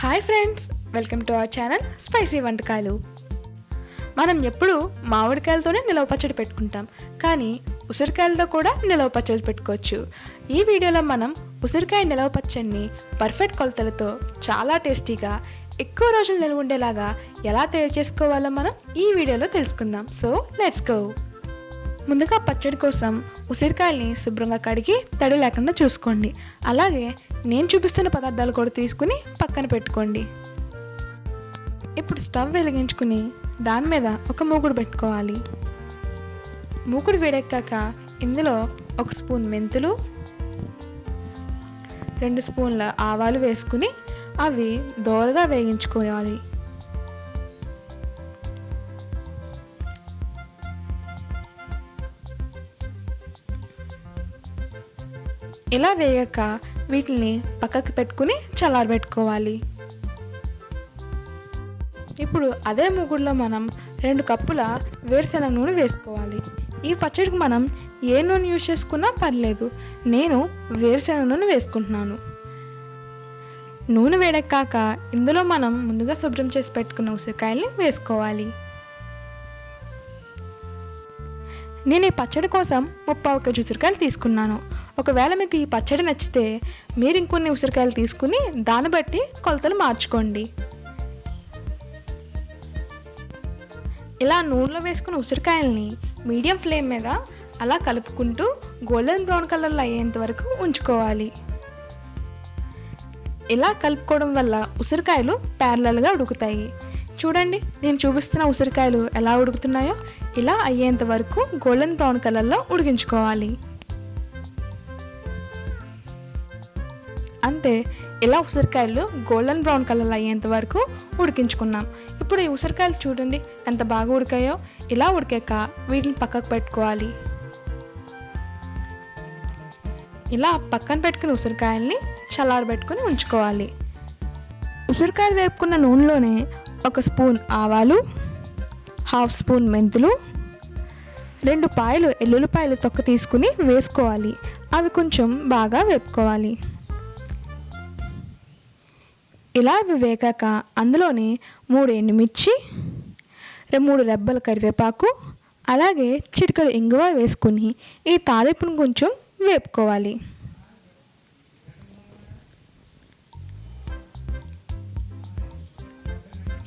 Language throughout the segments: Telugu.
Hi friends, welcome to our channel spicy వంటకాలు. మనం ఎప్పుడూ మామిడికాయలతోనే నిలవ పచ్చడి పెట్టుకుంటాం, కానీ ఉసిరికాయలతో కూడా నిలవ పచ్చడి పెట్టుకోవచ్చు. ఈ వీడియోలో మనం ఉసిరికాయ నిలవ పచ్చడిని పర్ఫెక్ట్ కొలతలతో చాలా టేస్టీగా ఎక్కువ రోజులు నిల్వ ఉండేలాగా ఎలా తయారు చేసుకోవాలో మనం ఈ వీడియోలో తెలుసుకుందాం. So let's go. ముందుగా పచ్చడి కోసం ఉసిరికాయల్ని శుభ్రంగా కడిగి తడి లేకుండా చూసుకోండి. అలాగే నేను చూపిస్తున్న పదార్థాలు కూడా తీసుకుని పక్కన పెట్టుకోండి. ఇప్పుడు స్టవ్ వెలిగించుకుని దాని మీద ఒక మూకుడు పెట్టుకోవాలి. మూకుడు వేడెక్కాక ఇందులో 1 స్పూన్ మెంతులు, 2 స్పూన్ల ఆవాలు వేసుకుని అవి దోరగా వేగించుకోవాలి. ఇలా వేగాక వీటిని పక్కకి పెట్టుకుని చల్లారబెట్టుకోవాలి. ఇప్పుడు అదే మూకుడులో మనం 2 కప్పుల వేరుశనగ నూనె వేసుకోవాలి. ఈ పచ్చడికి మనం ఏ నూనె యూజ్ చేసుకున్నా పర్లేదు, నేను వేరుశనగ నూనె వేసుకుంటున్నాను. నూనె వేడెక్కాక ఇందులో మనం ముందుగా శుభ్రం చేసి పెట్టుకున్న ఉసిరికాయల్ని వేసుకోవాలి. నేను ఈ పచ్చడి కోసం 30 కేజీ ఉసిరికాయలు తీసుకున్నాను. ఒకవేళ మీకు ఈ పచ్చడి నచ్చితే మీరు ఇంకొన్ని ఉసిరికాయలు తీసుకుని దాన్ని బట్టి కొలతలు మార్చుకోండి. ఇలా నూనెలో వేసుకున్న ఉసిరికాయల్ని మీడియం ఫ్లేమ్ మీద అలా కలుపుకుంటూ గోల్డెన్ బ్రౌన్ కలర్లో అయ్యేంత వరకు ఉంచుకోవాలి. ఇలా కలుపుకోవడం వల్ల ఉసిరికాయలు ప్యారలల్గా ఉడుకుతాయి. చూడండి, నేను చూపిస్తున్న ఉసిరికాయలు ఎలా ఉడుకుతున్నాయో ఇలా అయ్యేంత వరకు గోల్డెన్ బ్రౌన్ కలర్లో ఉడికించుకోవాలి. అంతే, ఇలా ఉసిరికాయలు గోల్డెన్ బ్రౌన్ కలర్లో అయ్యేంత వరకు ఉడికించుకున్నాం. ఇప్పుడు ఈ ఉసిరికాయలు చూడండి ఎంత బాగా ఉడికాయో. ఇలా ఉడికాక వీటిని పక్కకు పెట్టుకోవాలి. ఇలా పక్కన పెట్టుకుని ఉసిరికాయల్ని చల్లారబెట్టుకుని ఉంచుకోవాలి. ఉసిరికాయలు వేపుకున్న నూనెలోనే 1 స్పూన్ ఆవాలు, 1/2 స్పూన్ మెంతులు, 2 పాయలు ఎల్లుల్లిపాయలు తొక్క తీసుకుని వేసుకోవాలి. అవి కొంచెం బాగా వేపుకోవాలి. ఇలా అవి వేగాక అందులోనే 3 ఎండుమిర్చి, 3 రెబ్బల కరివేపాకు, అలాగే చిటికెడు ఇంగువ వేసుకుని ఈ తాలింపును కొంచెం వేపుకోవాలి.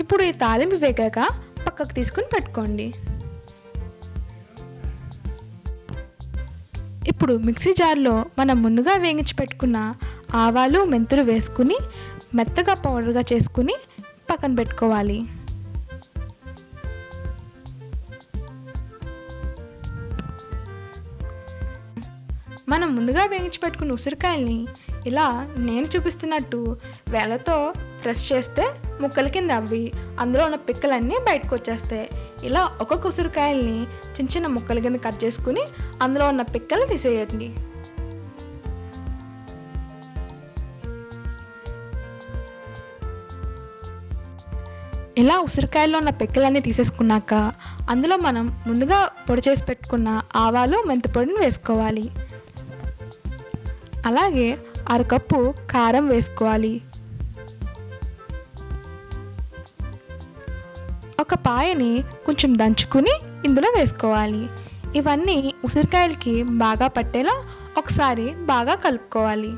ఇప్పుడు ఈ తాలింపు వేగాక పక్కకు తీసుకుని పెట్టుకోండి. ఇప్పుడు మిక్సీ జార్లో మనం ముందుగా వేగించి పెట్టుకున్న ఆవాలు, మెంతులు వేసుకుని మెత్తగా పౌడర్గా చేసుకుని పక్కన పెట్టుకోవాలి. మనం ముందుగా వేయించి పెట్టుకున్న ఉసిరికాయల్ని ఇలా నేను చూపిస్తున్నట్టు వేళ్ళతో ప్రెస్ చేస్తే ముక్కల కింద అవి అందులో ఉన్న పిక్కలన్నీ బయటకు వచ్చేస్తాయి. ఇలా ఒక్కొక్క ఉసిరికాయల్ని చిన్న చిన్న ముక్కల కింద కట్ చేసుకుని అందులో ఉన్న పిక్కలు తీసేయండి. ఇలా ఉసిరికాయల్లో ఉన్న పిక్కలన్నీ తీసేసుకున్నాక అందులో మనం ముందుగా పొడి చేసి పెట్టుకున్న ఆవాలు, మెంతి పొడిని వేసుకోవాలి. అలాగే 1/2 కప్పు కారం వేసుకోవాలి. 1 పాయని కొంచెం దంచుకుని ఇందులో వేసుకోవాలి. ఇవన్నీ ఉసిరికాయలకి బాగా పట్టేలా ఒకసారి బాగా కలుపుకోవాలి.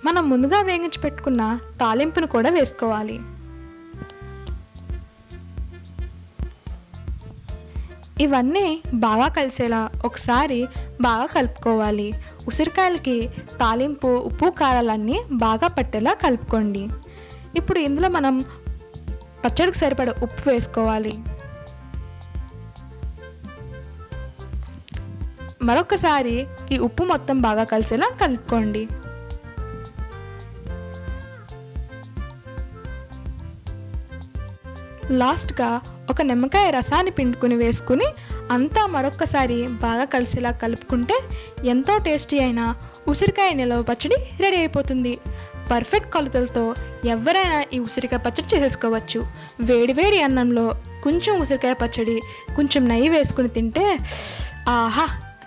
మనం ముందుగా వేగించి పెట్టుకున్న తాలింపును కూడా వేసుకోవాలి. ఇవన్నీ బాగా కలిసేలా ఒకసారి బాగా కలుపుకోవాలి. ఉసిరికాయలకి తాలింపు, ఉప్పు, కారాలన్నీ బాగా పట్టేలా కలుపుకోండి. ఇప్పుడు ఇందులో మనం పచ్చడికి సరిపడా ఉప్పు వేసుకోవాలి. మరొకసారి ఈ ఉప్పు మొత్తం బాగా కలిసేలా కలుపుకోండి. లాస్ట్గా 1 నిమ్మకాయ రసాన్ని పిండుకుని వేసుకుని అంతా మరొక్కసారి బాగా కలిసేలా కలుపుకుంటే ఎంతో టేస్టీ అయిన ఉసిరికాయ నిలవ పచ్చడి రెడీ అయిపోతుంది. పర్ఫెక్ట్ కొలతలతో ఎవరైనా ఈ ఉసిరికాయ పచ్చడి చేసేసుకోవచ్చు. వేడివేడి అన్నంలో కొంచెం ఉసిరికాయ పచ్చడి, కొంచెం నెయ్యి వేసుకుని తింటే ఆహా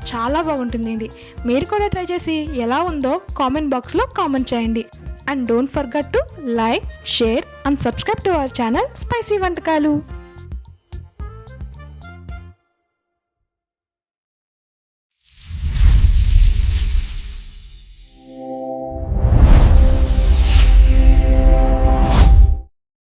చాలా బాగుంటుంది ఇది. మీరు కూడా ట్రై చేసి ఎలా ఉందో కామెంట్ బాక్స్లో కామెంట్ చేయండి. And don't forget to like, share and subscribe to our channel spicy వంటకాలు.